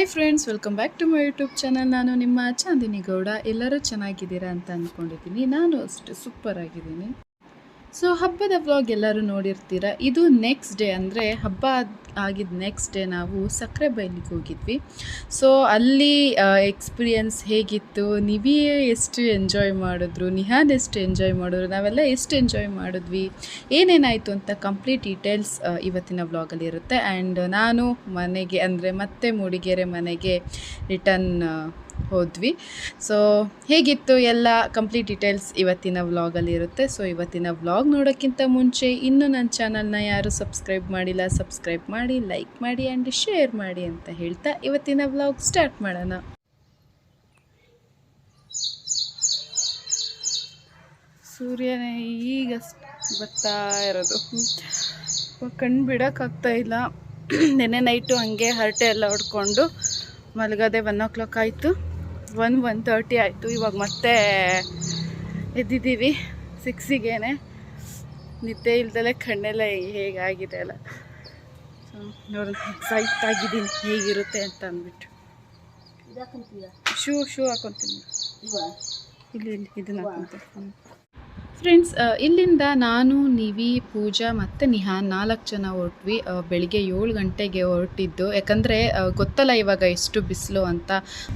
Hi friends, welcome back to my YouTube channel. ನಾನು ನಿಮ್ಮ ಚಾಂದಿನಿ ಗೌಡ. ಎಲ್ಲರೂ ಚೆನ್ನಾಗಿದ್ದೀರಾ ಅಂತ ಅಂದ್ಕೊಂಡಿದ್ದೀನಿ. ನಾನು ಅಷ್ಟು ಸೂಪರ್ ಆಗಿದ್ದೀನಿ. ಸೊ ಹಬ್ಬದ ವ್ಲಾಗ್ ಎಲ್ಲರೂ ನೋಡಿರ್ತೀರ. ಇದು ನೆಕ್ಸ್ಟ್ ಡೇ, ಅಂದರೆ ಹಬ್ಬ ಆಗಿದ್ದು ನೆಕ್ಸ್ಟ್ ಡೇ ನಾವು ಸಕ್ಕರೆ ಬೈಲಿಗೆ ಹೋಗಿದ್ವಿ. ಸೊ ಅಲ್ಲಿ ಎಕ್ಸ್ಪೀರಿಯನ್ಸ್ ಹೇಗಿತ್ತು, ನೀವೇ ಎಷ್ಟು ಎಂಜಾಯ್ ಮಾಡಿದ್ರು, ನಿಹಾನ್ ಎಷ್ಟು ಎಂಜಾಯ್ ಮಾಡಿದ್ರು, ನಾವೆಲ್ಲ ಎಷ್ಟು ಎಂಜಾಯ್ ಮಾಡಿದ್ವಿ, ಏನೇನಾಯಿತು ಅಂತ ಕಂಪ್ಲೀಟ್ ಡೀಟೇಲ್ಸ್ ಇವತ್ತಿನ ವ್ಲಾಗಲ್ಲಿ ಇರುತ್ತೆ. ಆ್ಯಂಡ್ ನಾನು ಮನೆಗೆ, ಅಂದರೆ ಮತ್ತೆ ಮೂಡಿಗೆರೆ ಮನೆಗೆ ರಿಟರ್ನ್ ಹೋದ್ವಿ. ಸೊ ಹೇಗಿತ್ತು ಎಲ್ಲ ಕಂಪ್ಲೀಟ್ ಡೀಟೇಲ್ಸ್ ಇವತ್ತಿನ ವ್ಲಾಗಲ್ಲಿ ಇರುತ್ತೆ. ಸೊ ಇವತ್ತಿನ ವ್ಲಾಗ್ ನೋಡೋಕ್ಕಿಂತ ಮುಂಚೆ ಇನ್ನೂ ನನ್ನ ಚಾನಲ್ನ ಯಾರು ಸಬ್ಸ್ಕ್ರೈಬ್ ಮಾಡಿಲ್ಲ, ಸಬ್ಸ್ಕ್ರೈಬ್ ಮಾಡಿ, ಲೈಕ್ ಮಾಡಿ ಆ್ಯಂಡ್ ಶೇರ್ ಮಾಡಿ ಅಂತ ಹೇಳ್ತಾ ಇವತ್ತಿನ ವ್ಲಾಗ್ ಸ್ಟಾರ್ಟ್ ಮಾಡೋಣ. ಸೂರ್ಯನ ಈಗ ಬರ್ತಾ ಇರೋದು, ಕಣ್ಣು ಬಿಡೋಕ್ಕಾಗ್ತಾ ಇಲ್ಲ. ನೆನ್ನೆ ನೈಟು ಹಂಗೆ ಹರಟೆ ಎಲ್ಲ ಹೊಡ್ಕೊಂಡು ಮಲಗೋದೆ. 1 o'clock ಆಯಿತು, 1:30 ಆಯಿತು. ಇವಾಗ ಮತ್ತೆ ಎದ್ದಿದ್ದೀವಿ 6ಗೆ. ನಿದ್ದೆ ಇಲ್ದಲೇ ಕಣ್ಣೆಲ್ಲ ಹೇಗಾಗಿದೆ ಅಲ್ಲ. ಸೊ ನೋಡಿ, ಎಕ್ಸೈಟ್ ಆಗಿದ್ದೀನಿ ಹೇಗಿರುತ್ತೆ ಅಂತ ಅಂದ್ಬಿಟ್ಟು. ಶೂ ಹಾಕೊತೀನಿ, ಇಲ್ಲಿ ಇದನ್ನು ಹಾಕೊತೀನಿ. ಫ್ರೆಂಡ್ಸ್, ಇಲ್ಲಿಂದ ನಾನು, ನಿವಿ, ಪೂಜಾ ಮತ್ತು ನಿಹಾನ್ 4 ಜನ ಹೊರಟ್ವಿ. ಬೆಳಿಗ್ಗೆ 7 ಗಂಟೆಗೆ ಹೊರಟಿದ್ದು. ಯಾಕಂದರೆ ಗೊತ್ತಲ್ಲ ಇವಾಗ ಎಷ್ಟು ಬಿಸಿಲು ಅಂತ,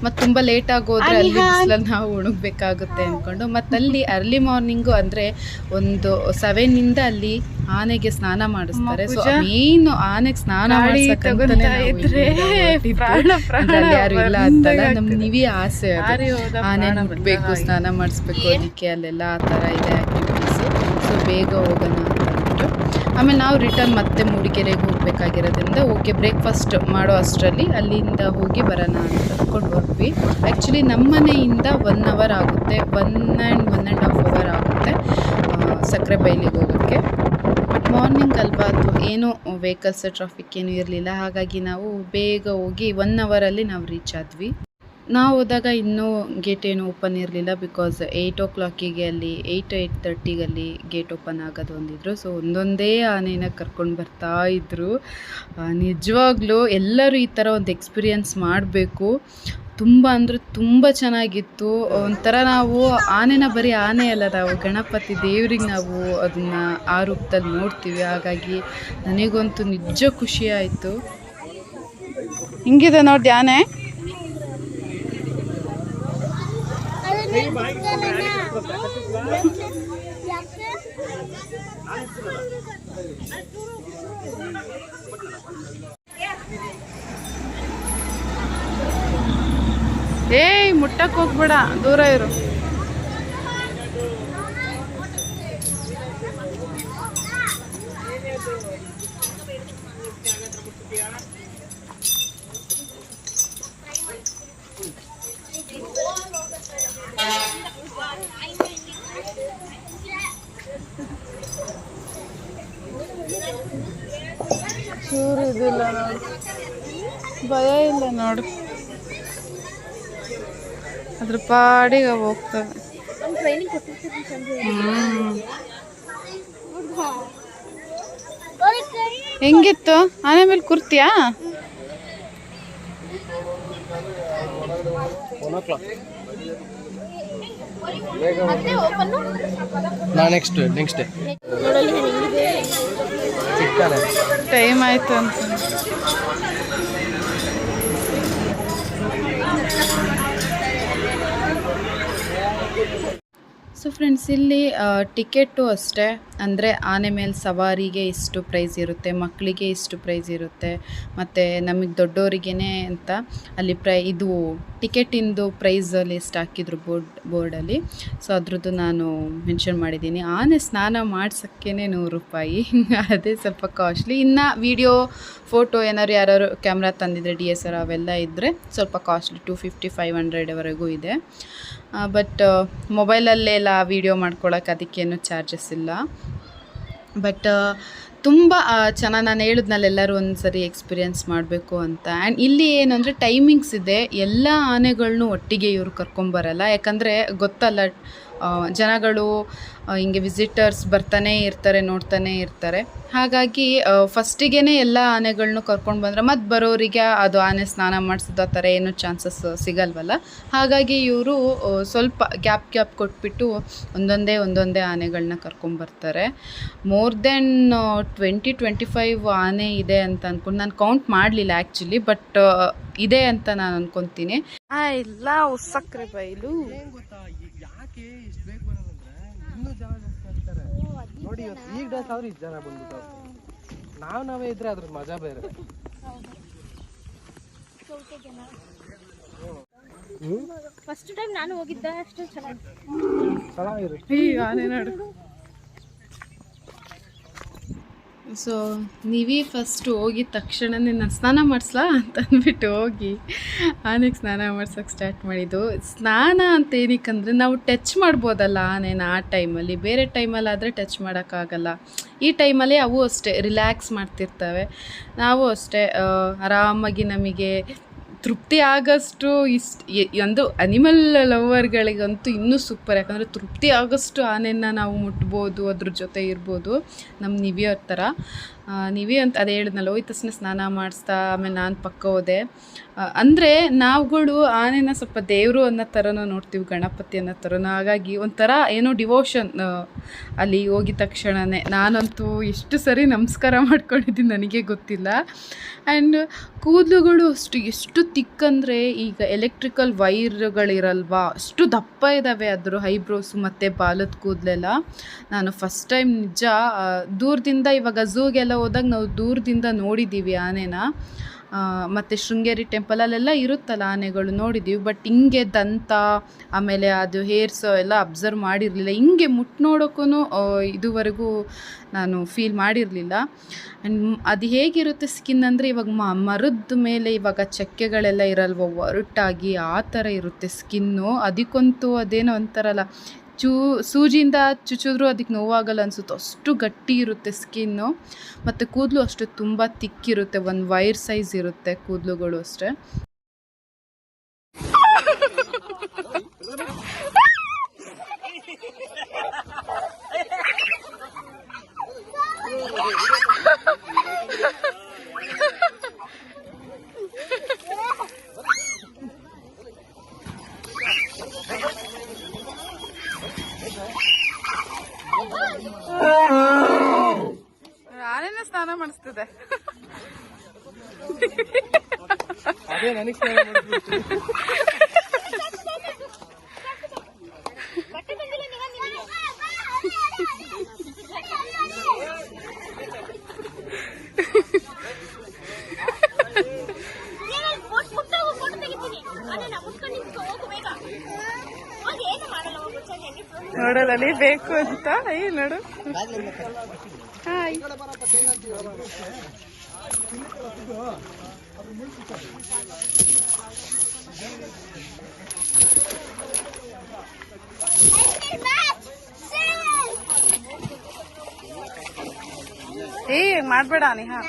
ಮತ್ತು ತುಂಬ ಲೇಟಾಗಿ ಹೋದರೆ ಅಲ್ಲಿ ಬಿಸಿಲಲ್ಲಿ ನಾವು ಒಣಗಬೇಕಾಗುತ್ತೆ ಅಂದ್ಕೊಂಡು, ಮತ್ತು ಅಲ್ಲಿ ಅರ್ಲಿ ಮಾರ್ನಿಂಗು, ಅಂದರೆ ಒಂದು 7 ಅಲ್ಲಿ ಆನೆಗೆ ಸ್ನಾನ ಮಾಡಿಸ್ತಾರೆ. ಸೊ ಮೇನ್ ಆನೆಗೆ ಸ್ನಾನ ಮಾಡಿಸಕ್ಕಂತಾನೆ ಯಾರು ಇಲ್ಲ ಅಂತಲ್ಲ, ನಮ್ಮ ನಿವಿ ಆಸೆ ಅದು, ಆನೆ ಮುಟ್ಬೇಕು, ಸ್ನಾನ ಮಾಡಿಸ್ಬೇಕು, ಅದಕ್ಕೆ ಅಲ್ಲೆಲ್ಲ ಆ ಥರ ಇದೆ ಆ್ಯಕ್ಟಿವಿಟೀಸು. ಸೊ ಬೇಗ ಹೋಗೋಣ ಅಂತ ಅಂದ್ಬಿಟ್ಟು ಆಮೇಲೆ ನಾವು ರಿಟರ್ನ್ ಮತ್ತೆ ಮೂಡಿಗೆರೆಗೆ ಹೋಗಬೇಕಾಗಿರೋದ್ರಿಂದ ಓಕೆ ಬ್ರೇಕ್ಫಾಸ್ಟ್ ಮಾಡೋ ಅಷ್ಟರಲ್ಲಿ ಅಲ್ಲಿಂದ ಹೋಗಿ ಬರೋಣ ಅಂತ ಅಂದ್ಕೊಂಡು ಹೋದ್ವಿ. ಆ್ಯಕ್ಚುಲಿ ನಮ್ಮ ಮನೆಯಿಂದ 1 hour ಆಗುತ್ತೆ, 1.5 hour ಆಗುತ್ತೆ ಸಕ್ಕರೆ ಬೈಲಿಗೆ ಹೋಗೋಕ್ಕೆ. ಬಟ್ ಮಾರ್ನಿಂಗ್ ಅಲ್ವಾ, ಅದು ಏನೂ ವೆಹಿಕಲ್ಸ್ ಟ್ರಾಫಿಕ್ ಏನೂ ಇರಲಿಲ್ಲ. ಹಾಗಾಗಿ ನಾವು ಬೇಗ ಹೋಗಿ 1 hour ನಾವು ರೀಚ್ ಆದ್ವಿ. ನಾವು ಹೋದಾಗ ಇನ್ನೂ ಗೇಟ್ ಏನು ಓಪನ್ ಇರಲಿಲ್ಲ. ಬಿಕಾಸ್ 8 o'clock ಅಲ್ಲಿ 8:30 ಗೇಟ್ ಓಪನ್ ಆಗೋದು ಅಂದಿದ್ರು. ಸೊ ಒಂದೊಂದೇ ಆನೆನ ಕರ್ಕೊಂಡು ಬರ್ತಾ ಇದ್ರು. ನಿಜವಾಗ್ಲೂ ಎಲ್ಲರೂ ಈ ಥರ ಒಂದು ಎಕ್ಸ್ಪೀರಿಯನ್ಸ್ ಮಾಡಬೇಕು. ತುಂಬ ಅಂದರೆ ತುಂಬ ಚೆನ್ನಾಗಿತ್ತು. ಒಂಥರ ನಾವು ಆನೆನ ಬರೀ ಆನೆ ಅಲ್ಲ, ನಾವು ಗಣಪತಿ ದೇವ್ರಿಗೆ ನಾವು ಅದನ್ನು ಆ ರೂಪದಲ್ಲಿ ನೋಡ್ತೀವಿ. ಹಾಗಾಗಿ ನನಗಂತೂ ನಿಜ ಖುಷಿ ಆಯಿತು. ಹಿಂಗಿದೆ ನೋಡಿ ಆನೆ. ಏಯ್, ಮುಟ್ಟಕ್ಕೆ ಹೋಗ್ಬೇಡ, ದೂರ ಇರು. ಚೂರು ಇದಿಲ್ಲ ನೋಡು, ಭಯ ಇಲ್ಲ ನೋಡು, ಅದ್ರ ಪಾಡಿಗೆ ಹೋಗ್ತದೆ. ಹೆಂಗಿತ್ತು ಆನೆ ಮೇಲೆ ಕೂರ್ತಿಯಾ? ನೆಕ್ಸ್ಟ್ ಡೇ ಟೈಮ್ ಆಯಿತು ಅಂತ. ಸೊ ಫ್ರೆಂಡ್ಸ್, ಇಲ್ಲಿ ಟಿಕೆಟು ಅಷ್ಟೇ, ಅಂದರೆ ಆನೆ ಮೇಲೆ ಸವಾರಿಗೆ ಇಷ್ಟು ಪ್ರೈಸ್ ಇರುತ್ತೆ, ಮಕ್ಕಳಿಗೆ ಇಷ್ಟು ಪ್ರೈಸ್ ಇರುತ್ತೆ, ಮತ್ತು ನಮಗೆ ದೊಡ್ಡವರಿಗೇ ಅಂತ ಅಲ್ಲಿ ಇದು ಟಿಕೆಟಿಂದು ಪ್ರೈಸ್ ಲಿಸ್ಟ್ ಹಾಕಿದ್ರು ಬೋರ್ಡಲ್ಲಿ. ಸೊ ಅದ್ರದ್ದು ನಾನು ಮೆನ್ಷನ್ ಮಾಡಿದ್ದೀನಿ. ಆನೆ ಸ್ನಾನ ಮಾಡ್ಸೋಕ್ಕೇ 100 ರೂಪಾಯಿ, ಅದೇ ಸ್ವಲ್ಪ ಕಾಸ್ಟ್ಲಿ. ಇನ್ನು ವಿಡಿಯೋ ಫೋಟೋ ಏನಾದ್ರು ಯಾರು ಕ್ಯಾಮ್ರಾ ತಂದಿದ್ರೆ DSLR ಅವೆಲ್ಲ ಇದ್ದರೆ ಸ್ವಲ್ಪ ಕಾಸ್ಟ್ಲಿ, 250-500ವರೆಗೂ ಇದೆ. ಬಟ್ ಮೊಬೈಲಲ್ಲೆಲ್ಲ ವೀಡಿಯೋ ಮಾಡ್ಕೊಳಕ್ಕೆ ಅದಕ್ಕೇನು ಚಾರ್ಜಸ್ ಇಲ್ಲ. ಬಟ್ ತುಂಬ ಚೆನ್ನಾಗಿ, ನಾನು ಹೇಳಿದ್ನಲ್ಲ ಎಲ್ಲರೂ ಒಂದು ಸರಿ ಎಕ್ಸ್ಪೀರಿಯೆನ್ಸ್ ಮಾಡಬೇಕು ಅಂತ. ಆ್ಯಂಡ್ ಇಲ್ಲಿ ಏನಂದರೆ ಟೈಮಿಂಗ್ಸ್ ಇದೆ, ಎಲ್ಲ ಆನೆಗಳನ್ನೂ ಒಟ್ಟಿಗೆ ಇವರು ಕರ್ಕೊಂಬರಲ್ಲ. ಯಾಕಂದರೆ ಗೊತ್ತಲ್ಲ, ಜನಗಳು ಹಿಂಗೆ ವಿಸಿಟರ್ಸ್ ಬರ್ತಾನೆ ಇರ್ತಾರೆ, ನೋಡ್ತಾನೆ ಇರ್ತಾರೆ. ಹಾಗಾಗಿ ಫಸ್ಟಿಗೆ ಎಲ್ಲ ಆನೆಗಳನ್ನೂ ಕರ್ಕೊಂಡು ಬಂದರೆ ಮತ್ತು ಬರೋರಿಗೆ ಅದು ಆನೆ ಸ್ನಾನ ಮಾಡಿಸೋದು ಆ ಥರ ಏನೂ ಚಾನ್ಸಸ್ ಸಿಗಲ್ವಲ್ಲ. ಹಾಗಾಗಿ ಇವರು ಸ್ವಲ್ಪ ಗ್ಯಾಪ್ ಕೊಟ್ಬಿಟ್ಟು ಒಂದೊಂದೇ ಆನೆಗಳನ್ನ ಕರ್ಕೊಂಬರ್ತಾರೆ. ಮೋರ್ ದೆನ್ 20-25 ಆನೆ ಇದೆ ಅಂತ ಅಂದ್ಕೊಂಡು ನಾನು ಕೌಂಟ್ ಮಾಡಲಿಲ್ಲ ಆ್ಯಕ್ಚುಲಿ, ಬಟ್ ಇದೆ ಅಂತ ನಾನು ಅನ್ಕೊತೀನಿ. ಇಲ್ಲ ಉಸಕ್ರೆ ಬೈಲು ಯಾಕೆ ಇಷ್ಟು ಬೇಕು ಬರೋದಂದ್ರೆ ಇನ್ನೂ ಜನ ಜಾಸ್ತಿ ಆಗ್ತಾರೆ ನೋಡಿ. ಇವತ್ತು ಈಗ ಡೇಸ್ ಅವ್ರು ಇಷ್ಟು ಜನ ಬಂದ್ಬಿಟ್ಟು ನಾವೇ ಇದ್ರೆ ಅದ್ರ ಮಜಾ ಬೇರೆ. ಫಸ್ಟ್ ಟೈಮ್ ನಾನು ಹೋಗಿದ್ದೆ, ಅಷ್ಟು ಚೆನ್ನಾಗಿರುತ್ತೆ. ಈ ಆನೆ ನೋಡು. ಸೊ ನೀವೇ ಫಸ್ಟ್ ಹೋಗಿದ ತಕ್ಷಣನೇ ನಾನು ಸ್ನಾನ ಮಾಡಿಸ್ಲಾ ಅಂತ ಅಂದ್ಬಿಟ್ಟು ಹೋಗಿ ಆನೆಗೆ ಸ್ನಾನ ಮಾಡ್ಸೋಕ್ಕೆ ಸ್ಟಾರ್ಟ್ ಮಾಡಿದ್ದು. ಸ್ನಾನ ಅಂತ ಏನಕ್ಕಂದರೆ ನಾವು ಟಚ್ ಮಾಡ್ಬೋದಲ್ಲ ಆನೆನ ಆ ಟೈಮಲ್ಲಿ, ಬೇರೆ ಟೈಮಲ್ಲಿ ಆದರೆ ಟಚ್ ಮಾಡೋಕ್ಕಾಗಲ್ಲ. ಈ ಟೈಮಲ್ಲಿ ಅವು ಅಷ್ಟೇ ರಿಲ್ಯಾಕ್ಸ್ ಮಾಡ್ತಿರ್ತವೆ. ನಾವು ಅಷ್ಟೇ ಆರಾಮಾಗಿ ನಮಗೆ ತೃಪ್ತಿ ಆಗೋಷ್ಟು ಒಂದು ಅನಿಮಲ್ ಲವರ್ಗಳಿಗಂತೂ ಇನ್ನೂ ಸೂಪರ್. ಯಾಕಂದರೆ ತೃಪ್ತಿ ಆಗೋಷ್ಟು ಆನೆಯನ್ನು ನಾವು ಮುಟ್ಬೋದು, ಅದ್ರ ಜೊತೆ ಇರ್ಬೋದು. ನಮ್ಮ ನಿವಿಯವ್ರ ಥರ ನೀವೇ ಅಂತ ಅದೇ ಹೇಳಿದ್ನಲ್ಲ, ಹೋಯ್ದ ತಕ್ಷಣ ಸ್ನಾನ ಮಾಡಿಸ್ತಾ ಆಮೇಲೆ ನಾನು ಪಕ್ಕ ಹೋದೆ. ಅಂದರೆ ನಾವುಗಳು ಆನೆನ ಸ್ವಲ್ಪ ದೇವರು ಅನ್ನೋ ಥರನೂ ನೋಡ್ತೀವಿ, ಗಣಪತಿ ಅನ್ನೋ ಥರನೂ. ಹಾಗಾಗಿ ಒಂಥರ ಏನೋ ಡಿವೋಷನ್ ಅಲ್ಲಿ ಹೋಗಿದ ತಕ್ಷಣವೇ. ನಾನಂತೂ ಎಷ್ಟು ಸರಿ ನಮಸ್ಕಾರ ಮಾಡ್ಕೊಂಡಿದ್ದೀನಿ ನನಗೆ ಗೊತ್ತಿಲ್ಲ. ಆ್ಯಂಡ್ ಕೂದಲುಗಳು ಎಷ್ಟು ತಿಕ್ಕಂದರೆ, ಈಗ ಎಲೆಕ್ಟ್ರಿಕಲ್ ವೈರ್ಗಳಿರಲ್ವಾ ಅಷ್ಟು ದಪ್ಪ ಇದ್ದಾವೆ ಅದ್ರ ಐಬ್ರೋಸು ಮತ್ತು ಬಾಲದ ಕೂದಲೆಲ್ಲ. ನಾನು ಫಸ್ಟ್ ಟೈಮ್ ನಿಜ ದೂರದಿಂದ, ಇವಾಗ ಝೂಗೆಲ್ಲ ಹೋದಾಗ ನಾವು ದೂರದಿಂದ ನೋಡಿದ್ದೀವಿ ಆನೆನ, ಮತ್ತು ಶೃಂಗೇರಿ ಟೆಂಪಲಲ್ಲೆಲ್ಲ ಇರುತ್ತಲ್ಲ ಆನೆಗಳು ನೋಡಿದ್ದೀವಿ. ಬಟ್ ಹಿಂಗೆ ದಂತ ಆಮೇಲೆ ಅದು ಹೇರ್ಸು ಎಲ್ಲ ಅಬ್ಸರ್ವ್ ಮಾಡಿರಲಿಲ್ಲ. ಹಿಂಗೆ ಮುಟ್ಟು ನೋಡೋಕ್ಕೂ ಇದುವರೆಗೂ ನಾನು ಫೀಲ್ ಮಾಡಿರಲಿಲ್ಲ. ಆ್ಯಂಡ್ ಅದು ಹೇಗಿರುತ್ತೆ ಸ್ಕಿನ್ ಅಂದರೆ, ಇವಾಗ ಮರದ ಮೇಲೆ ಇವಾಗ ಚಕ್ಕೆಗಳೆಲ್ಲ ಇರಲ್ವ ಒರಟಾಗಿ, ಆ ಥರ ಇರುತ್ತೆ ಸ್ಕಿನ್ನು. ಅದಕ್ಕಂತೂ ಅದೇನೋ ಅಂತಾರಲ್ಲ, ಸೂಜಿಯಿಂದ ಚುಚ್ಚಿದ್ರೂ ಅದಕ್ಕೆ ನೋವಾಗಲ್ಲ ಅನಿಸುತ್ತೆ, ಅಷ್ಟು ಗಟ್ಟಿ ಇರುತ್ತೆ ಸ್ಕಿನ್ನು. ಮತ್ತು ಕೂದಲು ಅಷ್ಟು ತುಂಬ ತಿಕ್ಕಿರುತ್ತೆ, ಒಂದು ವೈರ್ ಸೈಜ್ ಇರುತ್ತೆ ಕೂದಲುಗಳು ಅಷ್ಟೇ. ಆನೆನ ಸ್ನಾನ ಮಾಡಿಸ್ತದೆ. ಅದೇ ನನಗೆ ಸ್ನಾನ ಮಾಡಿಸ್ಬಿಡ್ತೀನಿ. ನೋಡೋದಲ್ಲಿ ಬೇಕು ಅಂತ ನೋಡು. ಹಾಯ್. ಮಾಡ್ಬೇಡ ನಿಹಾ,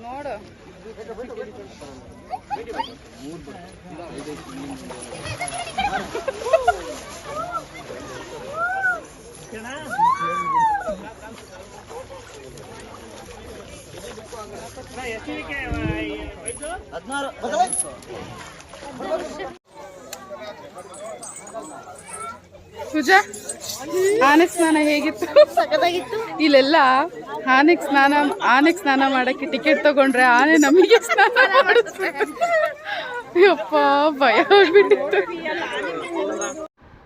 ನೋಡು. ಪೂಜಾ, ಆನೆ ಸ್ನಾನ ಹೇಗಿತ್ತು? ಸಖತ್ತಾಗಿತ್ತು. ಇಲ್ಲೆಲ್ಲ ಆನೆಗೆ ಸ್ನಾನ ಮಾಡಕ್ಕೆ ಟಿಕೆಟ್ ತಗೊಂಡ್ರೆ ಆನೆ ನಮಗೆ ಸ್ನಾನ ಮಾಡಿಸ್ಬೇಕು. ಯಪ್ಪ, ಭಯ ಆಗ್ಬಿಟ್ಟಿತ್ತು.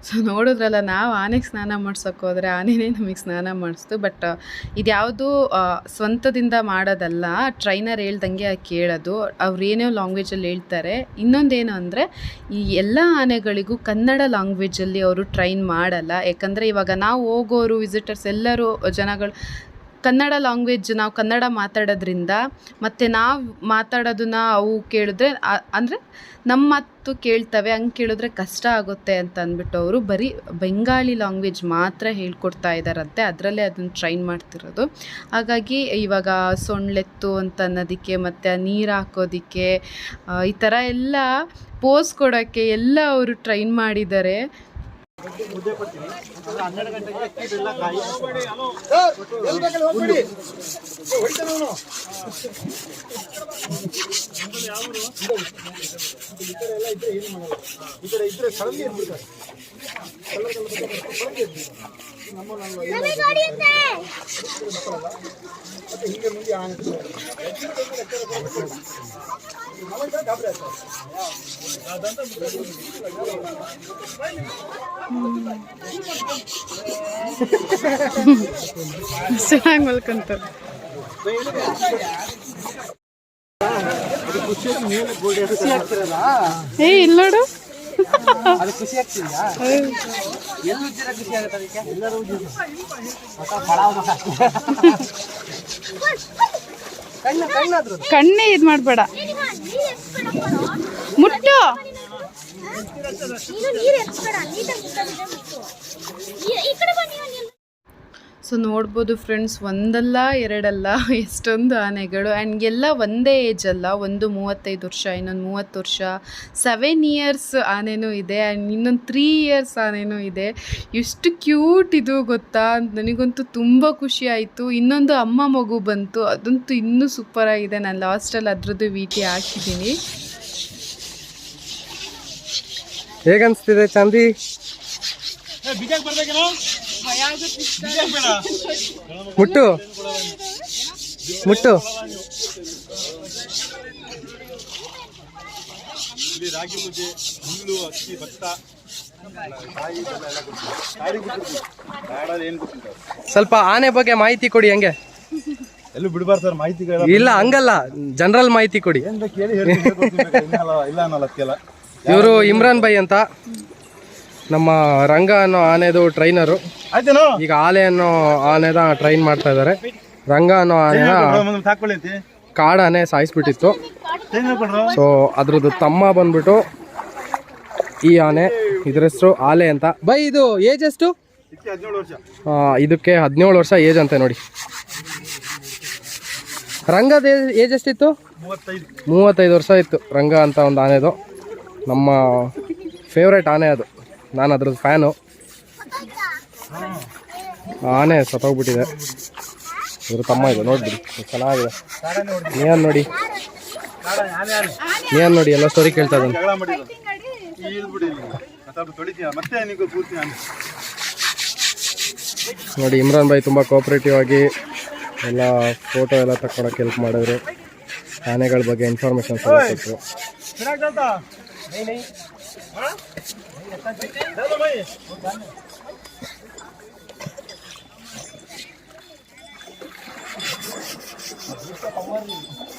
ಸೊ ನೋಡಿದ್ರಲ್ಲ, ನಾವು ಆನೆಗೆ ಸ್ನಾನ ಮಾಡ್ಸೋಕೆ ಹೋದರೆ ಆನೆನೇ ನಮಗೆ ಸ್ನಾನ ಮಾಡಿಸ್ತು. ಬಟ್ ಇದ್ಯಾವುದು ಸ್ವಂತದಿಂದ ಮಾಡೋದಲ್ಲ, ಟ್ರೈನರ್ ಹೇಳ್ದಂಗೆ ಕೇಳೋದು. ಅವ್ರು ಏನೋ ಲ್ಯಾಂಗ್ವೇಜಲ್ಲಿ ಹೇಳ್ತಾರೆ. ಇನ್ನೊಂದೇನು ಅಂದರೆ, ಈ ಎಲ್ಲ ಆನೆಗಳಿಗೂ ಕನ್ನಡ ಲ್ಯಾಂಗ್ವೇಜಲ್ಲಿ ಅವರು ಟ್ರೈನ್ ಮಾಡಲ್ಲ. ಯಾಕಂದರೆ ಇವಾಗ ನಾವು ಹೋಗೋರು ವಿಸಿಟರ್ಸ್ ಎಲ್ಲರೂ ಜನಗಳು ಕನ್ನಡ ಲ್ಯಾಂಗ್ವೇಜ್, ನಾವು ಕನ್ನಡ ಮಾತಾಡೋದ್ರಿಂದ, ಮತ್ತು ನಾವು ಮಾತಾಡೋದನ್ನ ಅವು ಕೇಳಿದ್ರೆ ಅಂದರೆ ನಮ್ಮ ಮಾತು ಕೇಳ್ತವೆ, ಹಂಗೆ ಕೇಳಿದ್ರೆ ಕಷ್ಟ ಆಗುತ್ತೆ ಅಂತ ಅಂದ್ಬಿಟ್ಟು ಅವರು ಬರೀ ಬೆಂಗಾಳಿ ಲ್ಯಾಂಗ್ವೇಜ್ ಮಾತ್ರ ಹೇಳ್ಕೊಡ್ತಾ ಇದ್ದಾರಂತೆ. ಅದರಲ್ಲೇ ಅದನ್ನು ಟ್ರೈನ್ ಮಾಡ್ತಿರೋದು. ಹಾಗಾಗಿ ಇವಾಗ ಸೊಳ್ಳೆತ್ತು ಅಂತ ಅನ್ನೋದಕ್ಕೆ, ಮತ್ತು ನೀರು ಹಾಕೋದಕ್ಕೆ, ಈ ಥರ ಎಲ್ಲ ಪೋಸ್ ಕೊಡೋಕ್ಕೆ ಎಲ್ಲ ಅವರು ಟ್ರೈನ್ ಮಾಡಿದ್ದಾರೆ. ಮುದ್ದೆ ಕೊಡ್ತೀನಿ. 12 ಗಂಟೆಗೆ ಅಕ್ಕಿ ಬೆಲ್ಲ ಕಾಯಿ ಈ ಕಡೆ ಇದ್ರೆ ಸಡನ್ಲಿ ಇರ್ಬಿಡ್ತಾರೆ. ಮತ್ತೆ ಹೀಗೆ ಮುಂದೆ ಚೆನ್ನಾಗಿ ಮಲ್ಕೊಂತ ಖುಷಿ ಆಗ್ತಿರಲ್ಲ. ಏ ಇಲ್ಲ ನೋಡು ಅದು ಖುಷಿ ಆಗ್ತಿದ್ಯಾ? ಎಲ್ಲೂ ಜನ ಖುಷಿ ಆಗುತ್ತೆ ಅದಕ್ಕೆ. ಎಲ್ಲರೂ ಕಣ್ಣಾದ್ರು ಕಣ್ಣೇ ಇದು ಮಾಡಬೇಡ ಮುಟ್ಟು. ಸೊ ನೋಡ್ಬೋದು ಫ್ರೆಂಡ್ಸ್, ಒಂದಲ್ಲ ಎರಡಲ್ಲ ಎಷ್ಟೊಂದು ಆನೆಗಳು. ಆ್ಯಂಡ್ ಎಲ್ಲ ಒಂದೇ ಏಜ್ ಅಲ್ಲ, ಒಂದು 35 ವರ್ಷ, ಇನ್ನೊಂದು 30 ವರ್ಷ, 7 ಇಯರ್ಸ್ ಆನೆನೂ ಇದೆ, ಆ್ಯಂಡ್ ಇನ್ನೊಂದು 3 ಇಯರ್ಸ್ ಆನೆನೂ ಇದೆ. ಎಷ್ಟು ಕ್ಯೂಟ್ ಇದು ಗೊತ್ತಾ, ನನಗಂತೂ ತುಂಬ ಖುಷಿ ಆಯಿತು. ಇನ್ನೊಂದು ಅಮ್ಮ ಮಗು ಬಂತು, ಅದಂತೂ ಇನ್ನೂ ಸೂಪರಾಗಿದೆ. ನಾನು ಲಾಸ್ಟಲ್ಲಿ ಅದ್ರದ್ದು ವಿಡಿಯೋ ಹಾಕಿದ್ದೀನಿ. ಹೇಗನ್ಸ್ತಿದೆ ಚಾಂದಿ? ಮುಟ್ಟು ಮುಟ್ಟು ರಾಗಿ ಮುದ್ದೆ, ಹುಲ್ಲು, ಅಕ್ಕಿ, ಭತ್ತ, ಸ್ವಲ್ಪ ಆನೆ ಬಗ್ಗೆ ಮಾಹಿತಿ ಕೊಡಿ. ಹಂಗೆ ಎಲ್ಲೂ ಬಿಡಬಾರ್ದು ಸರ್ ಮಾಹಿತಿ. ಇಲ್ಲ ಹಂಗಲ್ಲ, ಜನರಲ್ ಮಾಹಿತಿ ಕೊಡಿ. ಕೇಳಿ ಇಲ್ಲ ಅನ್ನಲ್ಲ ಅದಕ್ಕೆಲ್ಲ. ಇವರು ಇಮ್ರಾನ್ ಭಾಯ್ ಅಂತ, ನಮ್ಮ ರಂಗ ಅನ್ನೋ ಆನೆದು ಟ್ರೈನರು. ಈಗ ಆಲೆ ಅನ್ನೋ ಆನೆದ ಟ್ರೈನ್ ಮಾಡ್ತಾ ಇದ್ದಾರೆ. ರಂಗ ಅನ್ನೋ ಆನೆನ ಕಾಡಾನೆ ಸಾಯಿಸ್ಬಿಟ್ಟಿತ್ತು. ಸೊ ಅದ್ರದ್ದು ತಮ್ಮ ಬಂದ್ಬಿಟ್ಟು ಈ ಆನೆ, ಇದ್ರ ಹೆಸರು ಆಲೆ ಅಂತ. ಬೈ ಇದು ಏಜ್ ಎಷ್ಟು? ಇದಕ್ಕೆ 17 ವರ್ಷ ಏಜ್ ಅಂತೆ ನೋಡಿ. ರಂಗದ ಏಜ್ ಎಷ್ಟಿತ್ತು? 35 ವರ್ಷ ಇತ್ತು ರಂಗ ಅಂತ ಒಂದು ಆನೆದು. ನಮ್ಮ ಫೇವ್ರೇಟ್ ಆನೆ ಅದು, ನಾನು ಅದ್ರದ್ದು ಫ್ಯಾನು. ಆನೆ ಸತ್ತೋಗ್ಬಿಟ್ಟಿದೆ. ಇದ್ರ ತಮ್ಮ ಇದೆ ನೋಡ್ಬಿಡಿ, ಚೆನ್ನಾಗಿದೆ. ನೀನ್ ನೋಡಿ, ಎಲ್ಲ ಸ್ಟೋರಿ ಕೇಳ್ತಾ ಇದ್ದಾನೆ. ನೋಡಿ ಇಮ್ರಾನ್ ಭಾಯ್ ತುಂಬ ಕೋಆಪರೇಟಿವ್ ಆಗಿ ಎಲ್ಲ ಫೋಟೋ ಎಲ್ಲ ತಗೊಳಕ್ಕೆ ಹೆಲ್ಪ್ ಮಾಡಿದ್ರು. ಆನೆಗಳ ಬಗ್ಗೆ ಇನ್ಫಾರ್ಮೇಶನ್ ಎಲ್ಲ ಕೊಟ್ಟರು.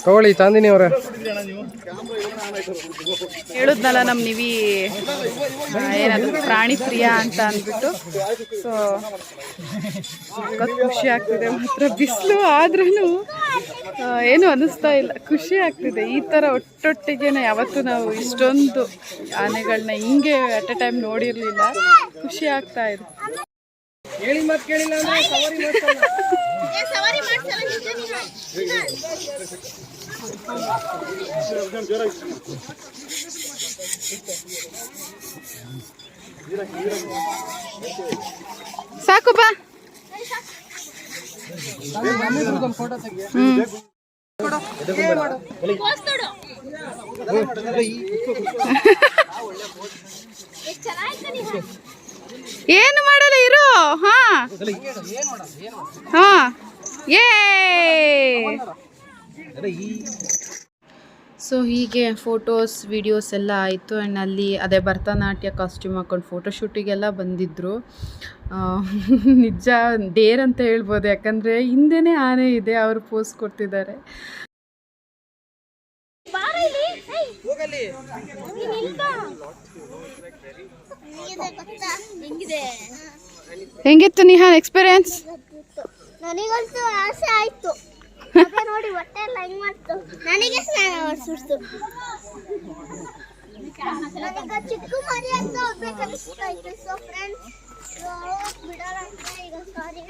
ತಗೊಳ್ಳಿ ಚಾಂದಿನಿ ಅವರೇ. ಹೇಳಿದ್ನಲ್ಲ ನಮ್ಮ ನಿವಿ ಏನದು ಪ್ರಾಣಿ ಪ್ರಿಯ ಅಂತ ಅಂದ್ಬಿಟ್ಟು. ಸೊ ಖುಷಿ ಆಗ್ತಿದೆ ಮಾತ್ರ. ಬಿಸಿಲು ಆದ್ರೂ ಏನು ಅನ್ನಿಸ್ತಾ ಇಲ್ಲ, ಖುಷಿ ಆಗ್ತಿದೆ. ಈ ಥರ ಒಟ್ಟೊಟ್ಟಿಗೆ ಯಾವತ್ತೂ ನಾವು ಇಷ್ಟೊಂದು ಆನೆಗಳನ್ನ ಹಿಂಗೆ ಅಟ್ ಎ ಟೈಮ್ ನೋಡಿರಲಿಲ್ಲ. ಖುಷಿ ಆಗ್ತಾ ಇದೆ. ಹೇಳಿ ಮಾತು ಕೇಳಿಲ್ಲ ಸವಾರಿ ಮಾಡ್ಸಲ್ಲ. ಸಾಕು ಬಾ. ಏನು ಮಾಡಲ್ಲ ಇರು. ಹಾ ಹಾ ಏ. ಸೊ ಹೀಗೆ ಫೋಟೋಸ್ ವಿಡಿಯೋಸ್ ಎಲ್ಲ ಆಯಿತು. ಆ್ಯಂಡ್ ಅಲ್ಲಿ ಅದೇ ಭರತನಾಟ್ಯ ಕಾಸ್ಟ್ಯೂಮ್ ಹಾಕೊಂಡು ಫೋಟೋಶೂಟಿಗೆಲ್ಲ ಬಂದಿದ್ದರು. ನಿಜ ಡೇರ್ ಅಂತ ಹೇಳ್ಬೋದು, ಯಾಕಂದರೆ ಹಿಂದೆನೇ ಆನೆ ಇದೆ, ಅವರು ಪೋಸ್ ಕೊಡ್ತಿದ್ದಾರೆ. ಹೆಂಗಿತ್ತು ನಿಹಾನ್ ಎಕ್ಸ್ಪೀರಿಯನ್ಸ್? ನನಗಂತೂ ಆಸೆ ಆಯ್ತು. ನೋಡಿ ಹೊಟ್ಟೆ ಎಲ್ಲ ಹೆಂಗ್ ಮಾಡ್ತು, ನನಗೆ ಸ್ನಾನ ಮಾಡಿಸ್ಬಿಡ್ತು. ನನಗೆ ಚಿಕ್ಕ ಮರಿ ಅಂತ ಹೋಗ್ಬೇಕನ್ನಿಸ್ತಾಯ್ತು. ಸೊ ಫ್ರೆಂಡ್ಸ್ ಬಿಡೋಣ ಅಂತ ಈಗ ಸಾರಿ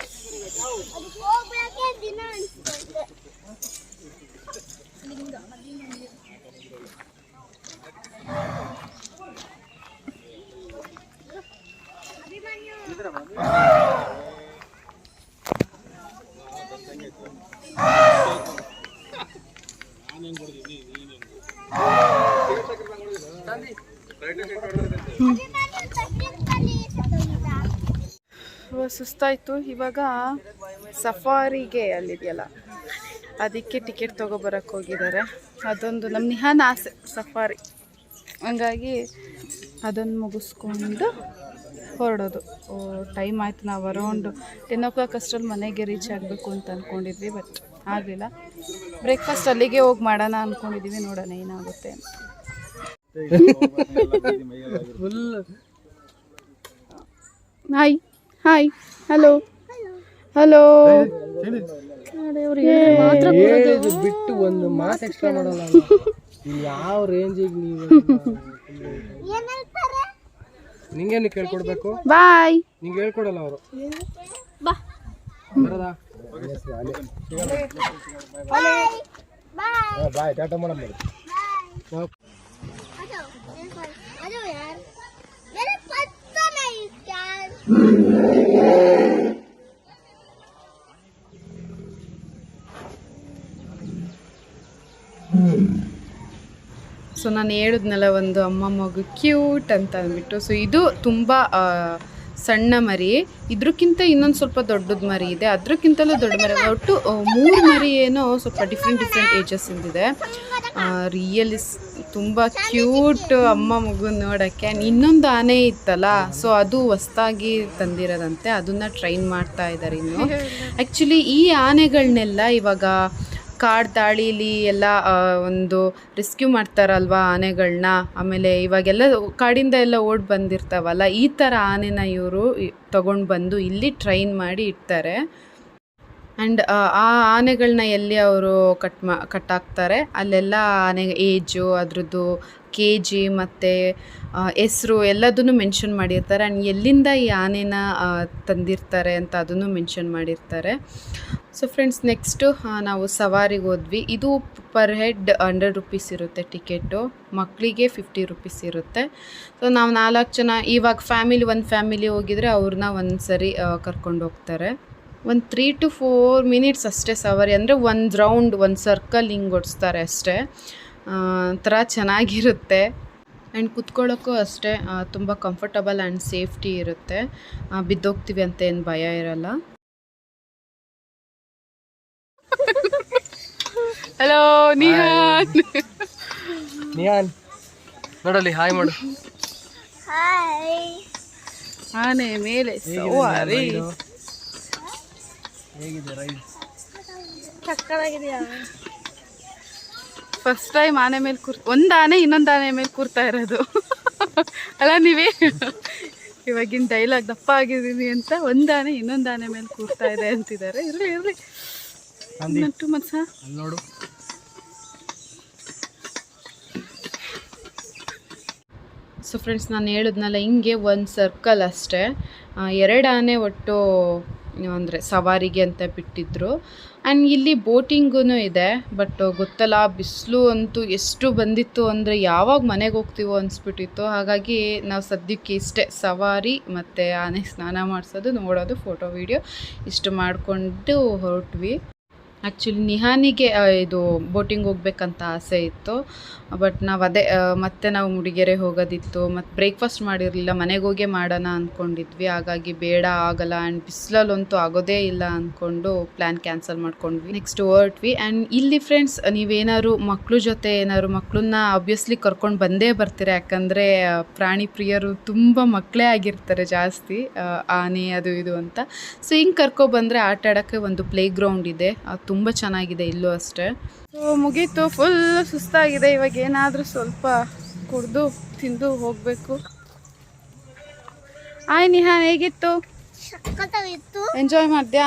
ಅದಕ್ಕೆ ಹೋಗ್ಬೇಕೆ ದಿನ ಅನಿಸ್ತೈತೆ. ಸುಸ್ತಾಯಿತು. ಇವಾಗ ಸಫಾರಿಗೆ ಅಲ್ಲಿದೆಯಲ್ಲ ಅದಕ್ಕೆ ಟಿಕೆಟ್ ತೊಗೊಬರಕ್ಕೆ ಹೋಗಿದ್ದಾರೆ. ಅದೊಂದು ನಮ್ಮ ನಿಹಾನ್ ಆಸೆ ಸಫಾರಿ, ಹಂಗಾಗಿ ಅದನ್ನು ಮುಗಿಸ್ಕೊಂಡು ಹೊರಡೋದು. ಟೈಮ್ ಆಯಿತು. ನಾವು ಅರೌಂಡ್ 10 o'clock ಅಷ್ಟರಲ್ಲಿ ಮನೆಗೆ ರೀಚ್ ಆಗಬೇಕು ಅಂತ ಅಂದ್ಕೊಂಡಿದ್ವಿ, ಬಟ್ ಆಗಲಿಲ್ಲ. ಬ್ರೇಕ್ಫಾಸ್ಟ್ ಅಲ್ಲಿಗೆ ಹೋಗಿ ಮಾಡೋಣ ಅಂದ್ಕೊಂಡಿದ್ದೀವಿ, ನೋಡೋಣ ಏನಾಗುತ್ತೆ ಅಂತ. Hi hi hello hello. ಬಿಟ್ಟು ಒಂದು ಮಾತು ಎಕ್ಸ್ಟ್ರಾ ಮಾಡಲ್ಲ. ಯಾವ ರೇಂಜಿಗೆ ನೀವು ನಿಂಗೇನು ಕೇಳ್ಕೊಡ್ಬೇಕು? ಬಾಯ್. ನಿಂಗೆ ಹೇಳ್ಕೊಡಲ್ಲ ಅವರು. ಬರದಾ ಬಾಯ್ ಟಾಟಾ ಮಾಡಮ್. ಸೊ ನಾನು ಹೇಳಿದ್ನಲ್ಲ ಒಂದು ಅಮ್ಮ ಮಗು ಕ್ಯೂಟ್ ಅಂತ ಅಂದ್ಬಿಟ್ಟು. ಸೊ ಇದು ತುಂಬ ಸಣ್ಣ ಮರಿ, ಇದ್ರಕ್ಕಿಂತ ಇನ್ನೊಂದು ಸ್ವಲ್ಪ ದೊಡ್ಡದು ಮರಿ ಇದೆ, ಅದಕ್ಕಿಂತಲೂ ದೊಡ್ಡ ಮರಿ. ಒಟ್ಟು 3 ಮರಿ ಏನೋ ಸ್ವಲ್ಪ ಡಿಫ್ರೆಂಟ್ ಏಜಸ್ ಇಂದಿದೆ. ರಿಯಲಿ ತುಂಬ ಕ್ಯೂಟ್ ಅಮ್ಮ ಮಗು ನೋಡೋಕ್ಕೆ. ಇನ್ನೊಂದು ಆನೆ ಇತ್ತಲ್ಲ, ಸೊ ಅದು ಹೊಸ್ದಾಗಿ ತಂದಿರೋದಂತೆ, ಅದನ್ನು ಟ್ರೈನ್ ಮಾಡ್ತಾ ಇದ್ದಾರೆ ಇನ್ನು. ಆ್ಯಕ್ಚುಲಿ ಈ ಆನೆಗಳನ್ನೆಲ್ಲ ಇವಾಗ ಕಾಡು ದಾಳಿಲಿ ಎಲ್ಲ ಒಂದು ರೆಸ್ಕ್ಯೂ ಮಾಡ್ತಾರಲ್ವ ಆನೆಗಳನ್ನ, ಆಮೇಲೆ ಇವಾಗೆಲ್ಲ ಕಾಡಿಂದ ಎಲ್ಲ ಓಡಿ ಬಂದಿರ್ತಾವಲ್ಲ, ಈ ಥರ ಆನೆನ ಇವರು ತಗೊಂಡು ಬಂದು ಇಲ್ಲಿ ಟ್ರೈನ್ ಮಾಡಿ ಇಡ್ತಾರೆ. ಆ್ಯಂಡ್ ಆ ಆನೆಗಳನ್ನ ಎಲ್ಲಿ ಅವರು ಕಟ್ಟಾಕ್ತಾರೆ ಅಲ್ಲೆಲ್ಲ ಆನೆ ಏಜು, ಅದ್ರದ್ದು KG ಮತ್ತು ಹೆಸ್ರು ಎಲ್ಲದನ್ನು ಮೆನ್ಷನ್ ಮಾಡಿರ್ತಾರೆ. ಆ್ಯಂಡ್ ಎಲ್ಲಿಂದ ಈ ಆನೆನ ತಂದಿರ್ತಾರೆ ಅಂತ ಅದನ್ನು ಮೆನ್ಷನ್ ಮಾಡಿರ್ತಾರೆ. ಸೊ ಫ್ರೆಂಡ್ಸ್, ನೆಕ್ಸ್ಟು ನಾವು ಸವಾರಿಗೆ ಹೋದ್ವಿ. ಇದು ಪರ್ ಹೆಡ್ 100 rupees ಇರುತ್ತೆ ಟಿಕೆಟು, ಮಕ್ಕಳಿಗೆ 50 rupees ಇರುತ್ತೆ. ಸೊ ನಾವು 4 ಜನ ಇವಾಗ ಒಂದು ಫ್ಯಾಮಿಲಿ ಹೋಗಿದ್ರೆ ಅವ್ರನ್ನ ಒಂದು ಸರಿ ಕರ್ಕೊಂಡು ಹೋಗ್ತಾರೆ. ಒಂದು 3 to 4 minutes ಅಷ್ಟೇ ಸವಾರಿ, ಅಂದರೆ ಒಂದು ರೌಂಡ್ ಒಂದು ಸರ್ಕಲ್ ಹಿಂಗೆ ಓಡಿಸ್ತಾರೆ ಅಷ್ಟೇ. ಥರ ಚೆನ್ನಾಗಿರುತ್ತೆ. ಆ್ಯಂಡ್ ಕುತ್ಕೊಳ್ಳೋಕ್ಕೂ ಅಷ್ಟೇ ತುಂಬ ಕಂಫರ್ಟಬಲ್ ಆ್ಯಂಡ್ ಸೇಫ್ಟಿ ಇರುತ್ತೆ. ಬಿದ್ದೋಗ್ತೀವಿ ಅಂತ ಏನು ಭಯ ಇರಲ್ಲ. ಹಲೋ ನಿಹಾನ್. ನಿಹಾನ್ ನೋಡಲ್ಲಿ ಹಾಯ್ ಮಾಡು. ಆನೆ ಮೇಲೆ ಸವಾರಿ. ಹೇಗಿದೆ ರೈಡ್? ಚಕ್ಕದಾಗಿದೆಯಾ? ಫಸ್ಟ್ ಟೈಮ್ ಆನೆ ಮೇಲೆ ಒಂದು ಆನೆ ಇನ್ನೊಂದು ಆನೆ ಮೇಲೆ ಕೂರ್ತಾ ಇರೋದು ಅಲ್ಲ ನೀವೇ. ಇವಾಗಿನ ಡೈಲಾಗ್ ದಪ್ಪ ಆಗಿದ್ದೀನಿ ಅಂತ ಒಂದು ಆನೆ ಇನ್ನೊಂದು ಆನೆ ಮೇಲೆ ಕೂರ್ತಾ ಇದೆ ಅಂತಿದ್ದಾರೆ. ಇರಲಿ ಮನ್ಸ ನೋಡು. ಸೊ ಫ್ರೆಂಡ್ಸ್, ನಾನು ಹೇಳಿದ್ನಲ್ಲ ಹಿಂಗೆ ಒಂದು ಸರ್ಕಲ್ ಅಷ್ಟೇ. 2 ಆನೆ ಒಟ್ಟು ಅಂದರೆ ಸವಾರಿಗೆ ಅಂತ ಬಿಟ್ಟಿದ್ರು. ಆ್ಯಂಡ್ ಇಲ್ಲಿ ಬೋಟಿಂಗೂ ಇದೆ, ಬಟ್ ಗೊತ್ತಲ್ಲ ಬಿಸಿಲು ಅಂತೂ ಎಷ್ಟು ಬಂದಿತ್ತು ಅಂದರೆ ಯಾವಾಗ ಮನೆಗೆ ಹೋಗ್ತೀವೋ ಅನಿಸ್ಬಿಟ್ಟಿತ್ತು. ಹಾಗಾಗಿ ನಾವು ಸದ್ಯಕ್ಕೆ ಇಷ್ಟೇ ಸವಾರಿ ಮತ್ತು ಆನೆ ಸ್ನಾನ ಮಾಡಿಸೋದು, ನೋಡೋದು, ಫೋಟೋ ವೀಡಿಯೋ ಇಷ್ಟು ಮಾಡಿಕೊಂಡು ಹೊರಟ್ವಿ. ಆ್ಯಕ್ಚುಲಿ ನಿಹಾನಿಗೆ ಇದು ಬೋಟಿಂಗ್ ಹೋಗ್ಬೇಕಂತ ಆಸೆ ಇತ್ತು, ಬಟ್ ನಾವು ಮತ್ತೆ ನಾವು ಮೂಡಿಗೆರೆ ಹೋಗೋದಿತ್ತು, ಮತ್ತು ಬ್ರೇಕ್ಫಾಸ್ಟ್ ಮಾಡಿರಲಿಲ್ಲ, ಮನೆಗೆ ಹೋಗೇ ಮಾಡೋಣ ಅಂದ್ಕೊಂಡಿದ್ವಿ. ಹಾಗಾಗಿ ಬೇಡ, ಆಗಲ್ಲ, ಆ್ಯಂಡ್ ಬಿಸಿಲಲ್ಲಂತೂ ಆಗೋದೇ ಇಲ್ಲ ಅಂದ್ಕೊಂಡು ಪ್ಲ್ಯಾನ್ ಕ್ಯಾನ್ಸಲ್ ಮಾಡ್ಕೊಂಡ್ವಿ. ನೆಕ್ಸ್ಟ್ ಹೊರಟ್ವಿ. ಆ್ಯಂಡ್ ಇಲ್ಲಿ ಫ್ರೆಂಡ್ಸ್, ನೀವೇನಾದ್ರು ಮಕ್ಕಳನ್ನ ಆಬ್ವಿಯಸ್ಲಿ ಕರ್ಕೊಂಡು ಬಂದೇ ಬರ್ತೀರ, ಯಾಕಂದರೆ ಪ್ರಾಣಿ ಪ್ರಿಯರು ತುಂಬ ಮಕ್ಕಳೇ ಆಗಿರ್ತಾರೆ ಜಾಸ್ತಿ, ಆನೆ ಅದು ಇದು ಅಂತ. ಸೊ ಹಿಂಗೆ ಕರ್ಕೊಬಂದರೆ ಆಟ ಆಡೋಕ್ಕೆ ಒಂದು ಪ್ಲೇ ಗ್ರೌಂಡ್ ಇದೆ, ತುಂಬ ಚೆನ್ನಾಗಿದೆ ಇಲ್ಲೂ ಅಷ್ಟೇ. ಸೊ ಮುಗೀತು, ಫುಲ್ ಸುಸ್ತಾಗಿದೆ. ಇವಾಗ ಏನಾದರೂ ಸ್ವಲ್ಪ ಕುಡಿದು ತಿಂದು ಹೋಗಬೇಕು. ಆಯ್ ನಿಹಾನ್, ಹೇಗಿತ್ತು? ಎಂಜಾಯ್ ಮಾಡಿದ್ಯಾ?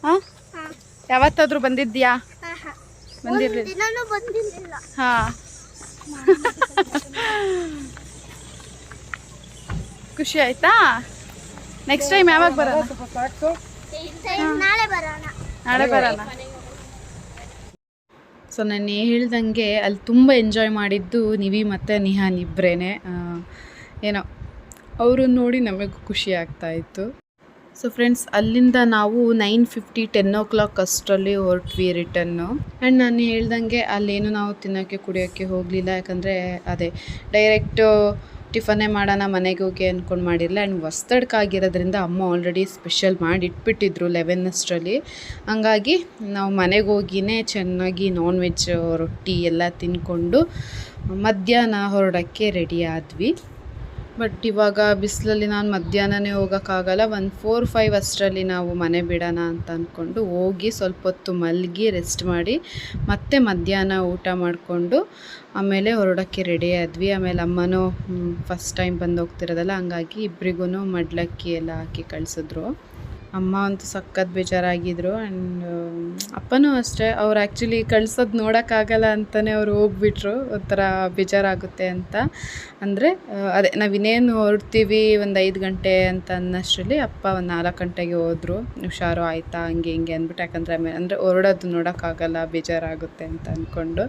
ಹಾಂ, ಯಾವತ್ತಾದರೂ ಬಂದಿದ್ಯಾ? ಬಂದಿರಲಿಲ್ಲ. ಹಾಂ, ಖುಷಿ ಆಯ್ತಾ? ನೆಕ್ಸ್ಟ್ ಟೈಮ್ ಯಾವಾಗ ಬರೋಣ? ನಾಳೆ ಬರೋಣ. ಸೊ ನಾನು ಹೇಳ್ದಂಗೆ ಅಲ್ಲಿ ತುಂಬ ಎಂಜಾಯ್ ಮಾಡಿದ್ದು ನಿವಿ ಮತ್ತು ನಿಹಾನ್ ಇಬ್ಬರೇ. ಏನೋ ಅವ್ರನ್ನ ನೋಡಿ ನಮಗೂ ಖುಷಿ ಆಗ್ತಾ ಇತ್ತು. ಸೊ ಫ್ರೆಂಡ್ಸ್, ಅಲ್ಲಿಂದ ನಾವು 9:50 10 o'clock ಅಷ್ಟರಲ್ಲಿ ಹೊರಟ್ವಿ ರಿಟರ್ನು. ಆ್ಯಂಡ್ ನಾನು ಹೇಳ್ದಂಗೆ ಅಲ್ಲೇನು ನಾವು ತಿನ್ನೋಕ್ಕೆ ಕುಡಿಯೋಕ್ಕೆ ಹೋಗಲಿಲ್ಲ, ಯಾಕಂದರೆ ಅದೇ ಡೈರೆಕ್ಟು ಟಿಫನ್ನೇ ಮಾಡೋಣ ಮನೆಗೆ ಹೋಗಿ ಅಂದ್ಕೊಂಡು ಮಾಡಿರಲಿಲ್ಲ. ಆ್ಯಂಡ್ ಹೊಸ್ತಡ್ಕಾಗಿರೋದ್ರಿಂದ ಅಮ್ಮ ಆಲ್ರೆಡಿ ಸ್ಪೆಷಲ್ ಮಾಡಿ ಇಟ್ಬಿಟ್ಟಿದ್ರು 11 ಅಷ್ಟರಲ್ಲಿ. ಹಂಗಾಗಿ ನಾವು ಮನೆಗೆ ಹೋಗಿನೇ ಚೆನ್ನಾಗಿ ನಾನ್ ವೆಜ್ ರೊಟ್ಟಿ ಎಲ್ಲ ತಿಂದ್ಕೊಂಡು ಮಧ್ಯಾಹ್ನ ಹೊರಡೋಕ್ಕೆ ರೆಡಿ ಆದ್ವಿ. ಬಟ್ ಇವಾಗ ಬಿಸಿಲಲ್ಲಿ ನಾನು ಮಧ್ಯಾಹ್ನನೇ ಹೋಗೋಕ್ಕಾಗಲ್ಲ. 4-5 ಅಷ್ಟರಲ್ಲಿ ನಾವು ಮನೆ ಬಿಡೋಣ ಅಂತ ಅಂದ್ಕೊಂಡು ಹೋಗಿ ಸ್ವಲ್ಪ ಹೊತ್ತು ಮಲಗಿ ರೆಸ್ಟ್ ಮಾಡಿ ಮತ್ತೆ ಮಧ್ಯಾಹ್ನ ಊಟ ಮಾಡಿಕೊಂಡು ಆಮೇಲೆ ಹೊರಡೋಕ್ಕೆ ರೆಡಿ ಆದ್ವಿ. ಆಮೇಲೆ ಅಮ್ಮನೂ ಫಸ್ಟ್ ಟೈಮ್ ಬಂದು ಹೋಗ್ತಿರೋದಲ್ಲ, ಹಂಗಾಗಿ ಇಬ್ರಿಗೂ ಮಡ್ಲಕ್ಕಿ ಎಲ್ಲ ಹಾಕಿ ಕಳಿಸಿದ್ರು. ಅಮ್ಮ ಅಂತೂ ಸಖತ್ ಬೇಜಾರಾಗಿದ್ದರು. ಆ್ಯಂಡ್ ಅಪ್ಪನೂ ಅಷ್ಟೇ, ಅವ್ರು ಆ್ಯಕ್ಚುಲಿ ಕಳ್ಸೋದು ನೋಡೋಕ್ಕಾಗಲ್ಲ ಅಂತಲೇ ಅವ್ರು ಹೋಗ್ಬಿಟ್ರು, ಒಂಥರ ಬೇಜಾರಾಗುತ್ತೆ ಅಂತ. ಅಂದರೆ ಅದೇ ನಾವು ಇನ್ನೇನು ಹೊರಡ್ತೀವಿ ಒಂದು 5 ಗಂಟೆ ಅಂತ ಅನ್ನೋಷ್ಟರಲ್ಲಿ ಅಪ್ಪ ಒಂದು 4 ಗಂಟೆಗೆ ಹೋದರು. ಹುಷಾರು ಆಯಿತಾ ಹಂಗೆ ಹಿಂಗೆ ಅಂದ್ಬಿಟ್ಟು, ಯಾಕಂದರೆ ಆಮೇಲೆ ಅಂದರೆ ಹೊರಡೋದು ನೋಡೋಕ್ಕಾಗಲ್ಲ ಬೇಜಾರಾಗುತ್ತೆ ಅಂತ ಅಂದ್ಕೊಂಡು.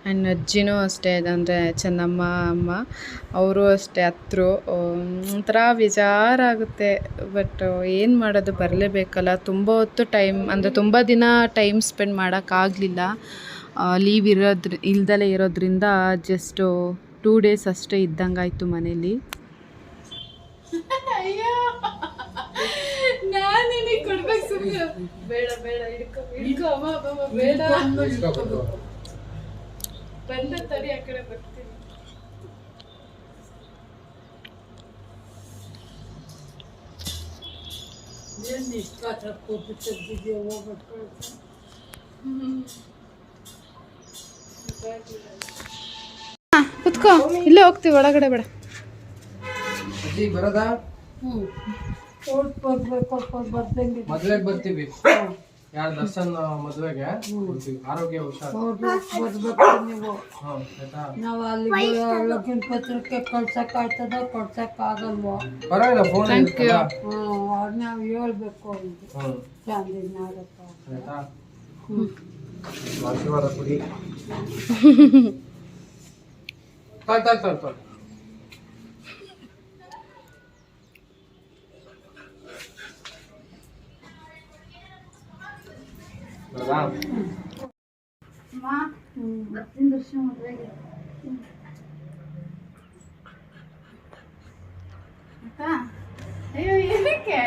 ಆ್ಯಂಡ್ ಅಜ್ಜಿನೂ ಅಷ್ಟೇ, ಅಂದರೆ ಚೆನ್ನಮ್ಮ ಅಮ್ಮ ಅವರು ಅಷ್ಟೇ ಹತ್ರು. ಒಂಥರ ಬೇಜಾರಾಗುತ್ತೆ, ಬಟ್ ಏನು ಮಾಡೋದು, ಬರಲೇಬೇಕಲ್ಲ. ತುಂಬ ಹೊತ್ತು ಟೈಮ್ ಅಂದರೆ ತುಂಬ ದಿನ ಟೈಮ್ ಸ್ಪೆಂಡ್ ಮಾಡೋಕ್ಕಾಗಲಿಲ್ಲ, ಲೀವ್ ಇಲ್ದಲೇ ಇರೋದ್ರಿಂದ ಜಸ್ಟು 2 days ಅಷ್ಟೇ ಇದ್ದಂಗಾಯಿತು ಮನೇಲಿ. ಬೇಡ ಬೇಡ ಹಿಡ್ಕೊ ಅಮ್ಮ, ಬೇಡ ಬಂದ ತಡಿ, ಆ ಕಡೆ ಬರ್ತೀನಿ. ಕುತ್ಕೋ, ಇಲ್ಲೇ ಹೋಗ್ತೀವಿ, ಒಳಗಡೆ ಬೇಡ. ಬರದಾ ಮದ್ವೆಗೆ ಬರ್ತೀವಿ. ಯಾರು ದರ್ಶನ್ ಮದ್ವೆಗೆ ಆರೋಗ್ಯ ಹುಷಾರು. ನಾವು ಅಲ್ಲಿ ಪತ್ರಕ್ಕೆ ಕಳ್ಸಕ್ ಆಯ್ತದ ಕೊಡ್ಸಕ್ ಆಗಲ್ವೋ? ಪರವಾಗಿಲ್ಲ, ಫೋನ್ ನಾವು ಹೇಳ್ಬೇಕು ಆಶೀರ್ವಾದ ಕೊಡಿ. ಅಯ್ಯೋ ಏನಕ್ಕೆ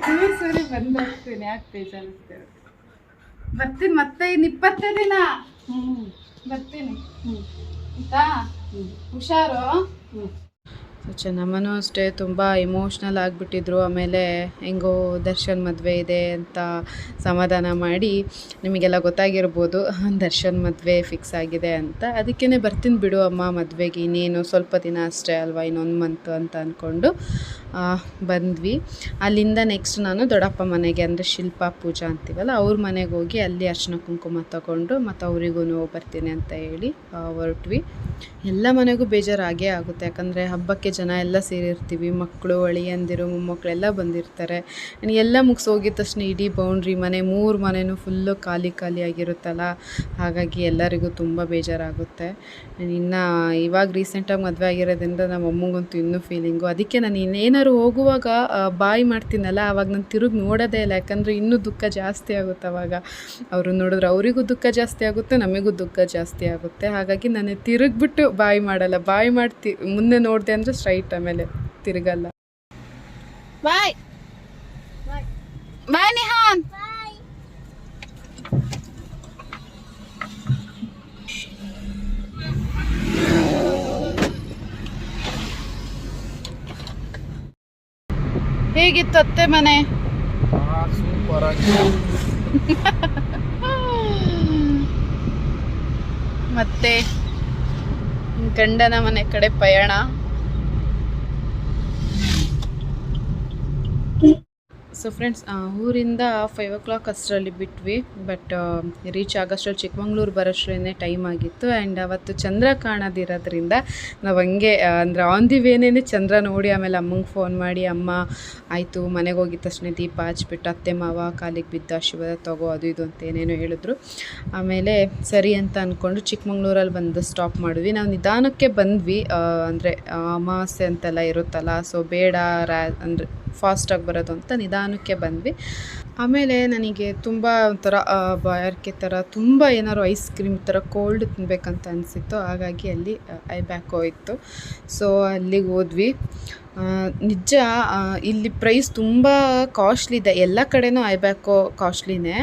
3 ಸರಿ ಬಂದು ಹೋಗ್ತೀನಿ, ಯಾಕೆ ಬೇಜಾರಿಸ್ತೇವೆ. ಬರ್ತೀನಿ ಮತ್ತೆ ಇನ್ನು 20 ದಿನ ಬರ್ತೀನಿ ಆಯಿತಾ, ಹುಷಾರು. ಚೆನ್ನಮ್ಮನೂ ಅಷ್ಟೇ ತುಂಬ ಎಮೋಷ್ನಲ್ ಆಗಿಬಿಟ್ಟಿದ್ರು. ಆಮೇಲೆ ಹೆಂಗೋ ದರ್ಶನ್ ಮದುವೆ ಇದೆ ಅಂತ ಸಮಾಧಾನ ಮಾಡಿ, ನಿಮಗೆಲ್ಲ ಗೊತ್ತಾಗಿರ್ಬೋದು ದರ್ಶನ್ ಮದುವೆ ಫಿಕ್ಸ್ ಆಗಿದೆ ಅಂತ. ಅದಕ್ಕೇ ಬರ್ತೀನಿ ಬಿಡು ಅಮ್ಮ ಮದುವೆಗೆ, ಇನ್ನೇನು ಸ್ವಲ್ಪ ದಿನ ಅಷ್ಟೇ ಅಲ್ವಾ, ಇನ್ನೊಂದು ಮಂತ್ ಅಂತ ಅಂದ್ಕೊಂಡು ಬಂದ್ವಿ. ಅಲ್ಲಿಂದ ನೆಕ್ಸ್ಟ್ ನಾನು ದೊಡ್ಡಪ್ಪ ಮನೆಗೆ, ಅಂದರೆ ಶಿಲ್ಪ ಪೂಜಾ ಅಂತೀವಲ್ಲ ಅವ್ರ ಮನೆಗೆ ಹೋಗಿ ಅಲ್ಲಿ ಅರ್ಶಿನ ಕುಂಕುಮ ತಗೊಂಡು ಮತ್ತು ಅವರಿಗೂ ಬರ್ತೀನಿ ಅಂತ ಹೇಳಿ ಹೊರಟ್ವಿ. ಎಲ್ಲ ಮನೆಗೂ ಬೇಜಾರಾಗೇ ಆಗುತ್ತೆ, ಯಾಕಂದರೆ ಹಬ್ಬಕ್ಕೆ ಜನ ಎಲ್ಲ ಸೇರಿರ್ತೀವಿ, ಮಕ್ಕಳು ಅಳಿಯಂದಿರು ಮೊಮ್ಮಕ್ಕಳೆಲ್ಲ ಬಂದಿರ್ತಾರೆ. ಎಲ್ಲ ಮುಗಿಸಿ ಹೋಗಿದ ತಕ್ಷಣ ಇಡೀ ಬೌಂಡ್ರಿ ಮನೆ 3 ಮನೆಯೂ ಫುಲ್ಲು ಖಾಲಿ ಆಗಿರುತ್ತಲ್ಲ, ಹಾಗಾಗಿ ಎಲ್ಲರಿಗೂ ತುಂಬ ಬೇಜಾರಾಗುತ್ತೆ. ಇನ್ನು ಇವಾಗ ರೀಸೆಂಟಾಗಿ ಮದುವೆ ಆಗಿರೋದ್ರಿಂದ ನಮ್ಮ ಅಮ್ಮಂಗಂತೂ ಇನ್ನೂ ಫೀಲಿಂಗು. ಅದಕ್ಕೆ ನಾನು ಇನ್ನೇನಾದ್ರು ಹೋಗುವಾಗ ಬಾಯ್ ಮಾಡ್ತೀನಲ್ಲ, ಆವಾಗ ನಾನು ತಿರುಗಿ ನೋಡೋದೇ ಇಲ್ಲ, ಯಾಕಂದರೆ ಇನ್ನೂ ದುಃಖ ಜಾಸ್ತಿ ಆಗುತ್ತೆ. ಆವಾಗ ಅವರು ನೋಡಿದ್ರೆ ಅವರಿಗೂ ದುಃಖ ಜಾಸ್ತಿ ಆಗುತ್ತೆ, ನಮಗೂ ದುಃಖ ಜಾಸ್ತಿ ಆಗುತ್ತೆ. ಹಾಗಾಗಿ ನಾನು ತಿರುಗಿಬಿಟ್ಟು ಬಾಯ್ ಮಾಡಲ್ಲ, ಬಾಯ್ ಮಾಡ್ತಿ ಮುಂದೆ ನೋಡಿದೆ ಅಂದರೆ ಸ್ಟ್ರೈಟ್, ಆಮೇಲೆ ತಿರುಗಲ್ಲ. ಬಾಯ್ ಬಾಯ್ ನಿಹಾನ್. ಹೇಗಿತ್ತು ಅತ್ತೆ ಮನೆ? ಸೂಪರ್ ಆಗಿ. ಮತ್ತೆ ಗಂಡನ ಮನೆ ಕಡೆ ಪಯಣ. ಸೊ ಫ್ರೆಂಡ್ಸ್ ಊರಿಂದ 5 o'clock ಅಷ್ಟರಲ್ಲಿ ಬಿಟ್ವಿ. ಬಟ್ ರೀಚ್ ಆಗೋಷ್ಟರಲ್ಲಿ ಚಿಕ್ಕಮಂಗ್ಳೂರು ಬರೋಷ್ಟರೇ ಟೈಮ್ ಆಗಿತ್ತು. ಆ್ಯಂಡ್ ಅವತ್ತು ಚಂದ್ರ ಕಾಣೋದಿರೋದ್ರಿಂದ ನಾವು ಹಂಗೆ ಅಂದರೆ ಆನ್ ದಿ ವೇನೇ ಚಂದ್ರ ನೋಡಿ ಆಮೇಲೆ ಅಮ್ಮಂಗೆ ಫೋನ್ ಮಾಡಿ, ಅಮ್ಮ ಆಯಿತು ಮನೆಗೆ ಹೋಗಿದ ತಕ್ಷಣ ದೀಪ ಹಚ್ಬಿಟ್ಟು ಅತ್ತೆ ಮಾವ ಕಾಲಿಗೆ ಬಿದ್ದ ಆಶೀರ್ವಾದ ತಗೋ ಅದು ಇದು ಅಂತ ಏನೇನೋ ಹೇಳಿದ್ರು. ಆಮೇಲೆ ಸರಿ ಅಂತ ಅಂದ್ಕೊಂಡು ಚಿಕ್ಕಮಂಗ್ಳೂರಲ್ಲಿ ಬಂದು ಸ್ಟಾಪ್ ಮಾಡಿದ್ವಿ. ನಾವು ನಿಧಾನಕ್ಕೆ ಬಂದ್ವಿ, ಅಂದರೆ ಅಮಾವಾಸ್ಯೆ ಅಂತೆಲ್ಲ ಇರುತ್ತಲ್ಲ, ಸೊ ಬೇಡ ಅಂದರೆ ಫಾಸ್ಟಾಗಿ ಬರೋದು ಅಂತ ನಿಧಾನಕ್ಕೆ ಬಂದ್ವಿ. ಆಮೇಲೆ ನನಗೆ ತುಂಬ ಒಂಥರ ಬಾಯಾರಿಕೆ ಥರ ತುಂಬ ಏನಾದ್ರು ಐಸ್ ಕ್ರೀಮ್ ಥರ ಕೋಲ್ಡ್ ತಿನ್ನಬೇಕಂತ ಅನಿಸಿತ್ತು. ಹಾಗಾಗಿ ಅಲ್ಲಿ ಐಬ್ಯಾಕೋ ಇತ್ತು, ಸೊ ಅಲ್ಲಿಗೆ ಹೋದ್ವಿ. ನಿಜ ಇಲ್ಲಿ ಪ್ರೈಸ್ ತುಂಬ ಕಾಸ್ಟ್ಲಿ ಇದೆ. ಎಲ್ಲ ಕಡೆನೂ ಐಬ್ಯಾಕೋ ಕಾಸ್ಟ್ಲಿನೇ,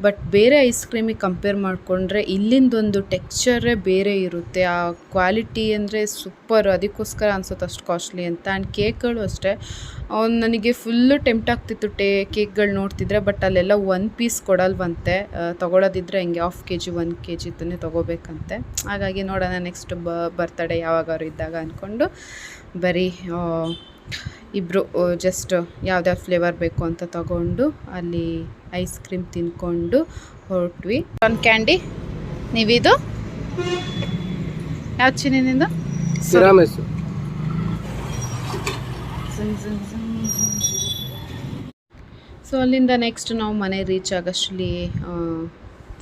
ಬಟ್ ಬೇರೆ ಐಸ್ ಕ್ರೀಮಿಗೆ ಕಂಪೇರ್ ಮಾಡಿಕೊಂಡ್ರೆ ಇಲ್ಲಿಂದೊಂದು ಟೆಕ್ಸ್ಚರೇ ಬೇರೆ ಇರುತ್ತೆ. ಆ ಕ್ವಾಲಿಟಿ ಅಂದರೆ ಸೂಪರ್, ಅದಕ್ಕೋಸ್ಕರ ಅನ್ಸುತ್ತೆ ಅಷ್ಟು ಕಾಸ್ಟ್ಲಿ ಅಂತ. ಆ್ಯಂಡ್ ಕೇಕ್ಗಳು ಅಷ್ಟೇ, ನನಗೆ ಫುಲ್ಲು ಟೆಂಪ್ಟ್ ಆಗ್ತಿತ್ತು ಕೇಕ್ಗಳು ನೋಡ್ತಿದ್ರೆ. ಬಟ್ ಅಲ್ಲೆಲ್ಲ 1 ಪೀಸ್ ಕೊಡಲ್ವಂತೆ, ತೊಗೊಳೋದಿದ್ರೆ ಹಿಂಗೆ 1/2 kg 1 kg ಇದನ್ನೇ ತೊಗೋಬೇಕಂತೆ. ಹಾಗಾಗಿ ನೋಡೋಣ ನೆಕ್ಸ್ಟ್ ಬರ್ತಡೇ ಯಾವಾಗಾದ್ರು ಇದ್ದಾಗ ಅಂದ್ಕೊಂಡು ಬರೀ ಇಬ್ಬರು ಜಸ್ಟ್ ಯಾವ್ದ್ಯಾವ್ದು ಫ್ಲೇವರ್ ಬೇಕು ಅಂತ ತಗೊಂಡು ಅಲ್ಲಿ ಐಸ್ ಕ್ರೀಮ್ ತಿನ್ಕೊಂಡು ಹೊರಟ್ವಿ. ಒಂದು ಕ್ಯಾಂಡಿ ನೀವಿದು ಯಾವ ಚಿನ್ನಿನಿಂದ ತಿರಾಮಿಸು. ಸೊ ಅಲ್ಲಿಂದ ನೆಕ್ಸ್ಟ್ ನಾವು ಮನೆ ರೀಚ್ ಆಗೋಷ್ಟರಲ್ಲಿ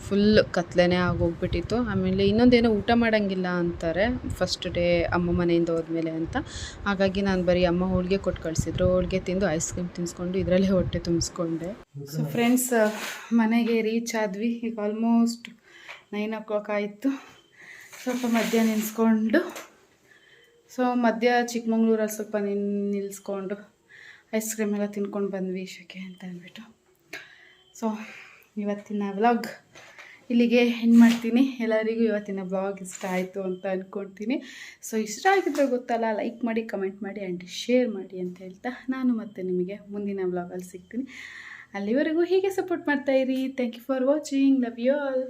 ಫುಲ್ ಕತ್ಲೆನೇ ಆಗೋಗ್ಬಿಟ್ಟಿತ್ತು. ಆಮೇಲೆ ಇನ್ನೊಂದೇನೋ ಊಟ ಮಾಡೋಂಗಿಲ್ಲ ಅಂತಾರೆ ಫಸ್ಟ್ ಡೇ ಅಮ್ಮ ಮನೆಯಿಂದ ಹೋದ್ಮೇಲೆ ಅಂತ. ಹಾಗಾಗಿ ನಾನು ಬರೀ ಅಮ್ಮ ಹೋಳಿಗೆ ಕೊಟ್ಟು ಕಳಿಸಿದ್ರು, ಹೋಳಿಗೆ ತಿಂದು ಐಸ್ ಕ್ರೀಮ್ ತಿನ್ನಿಸ್ಕೊಂಡು ಇದರಲ್ಲೇ ಹೊಟ್ಟೆ ತುಂಬಿಸ್ಕೊಂಡೆ. ಸೊ ಫ್ರೆಂಡ್ಸ್ ಮನೆಗೆ ರೀಚ್ ಆದ್ವಿ. ಈಗ ಆಲ್ಮೋಸ್ಟ್ 9 o'clock ಆಯಿತು. ಸ್ವಲ್ಪ ಮಧ್ಯ ನಿಲ್ಲಿಸ್ಕೊಂಡು, ಸೊ ಮಧ್ಯ ಚಿಕ್ಕಮಂಗ್ಳೂರಲ್ಲಿ ಸ್ವಲ್ಪ ನಿಲ್ಲಿಸ್ಕೊಂಡು ಐಸ್ ಕ್ರೀಮ್ ಎಲ್ಲ ತಿನ್ಕೊಂಡು ಬಂದ್ವಿ ಇಶಕ್ಕೆ ಅಂತ ಅಂದ್ಬಿಟ್ಟು. ಸೊ ಇವತ್ತಿನ ವ್ಲಾಗ್ ಇಲ್ಲಿಗೆ ಎಂಡ್ ಮಾಡ್ತೀನಿ. ಎಲ್ಲರಿಗೂ ಇವತ್ತಿನ ವ್ಲಾಗ್ ಇಷ್ಟ ಆಯಿತು ಅಂತ ಅಂದ್ಕೊಳ್ತೀನಿ. ಸೊ ಇಷ್ಟ ಆಗಿದ್ರೆ ಗೊತ್ತಲ್ಲ, ಲೈಕ್ ಮಾಡಿ, ಕಮೆಂಟ್ ಮಾಡಿ ಆ್ಯಂಡ್ ಶೇರ್ ಮಾಡಿ ಅಂತ ಹೇಳ್ತಾ ನಾನು ಮತ್ತೆ ನಿಮಗೆ ಮುಂದಿನ ವ್ಲಾಗಲ್ಲಿ ಸಿಗ್ತೀನಿ. ಅಲ್ಲಿವರೆಗೂ ಹೀಗೆ ಸಪೋರ್ಟ್ ಮಾಡ್ತಾಯಿರಿ. Thank you for watching. Love you all.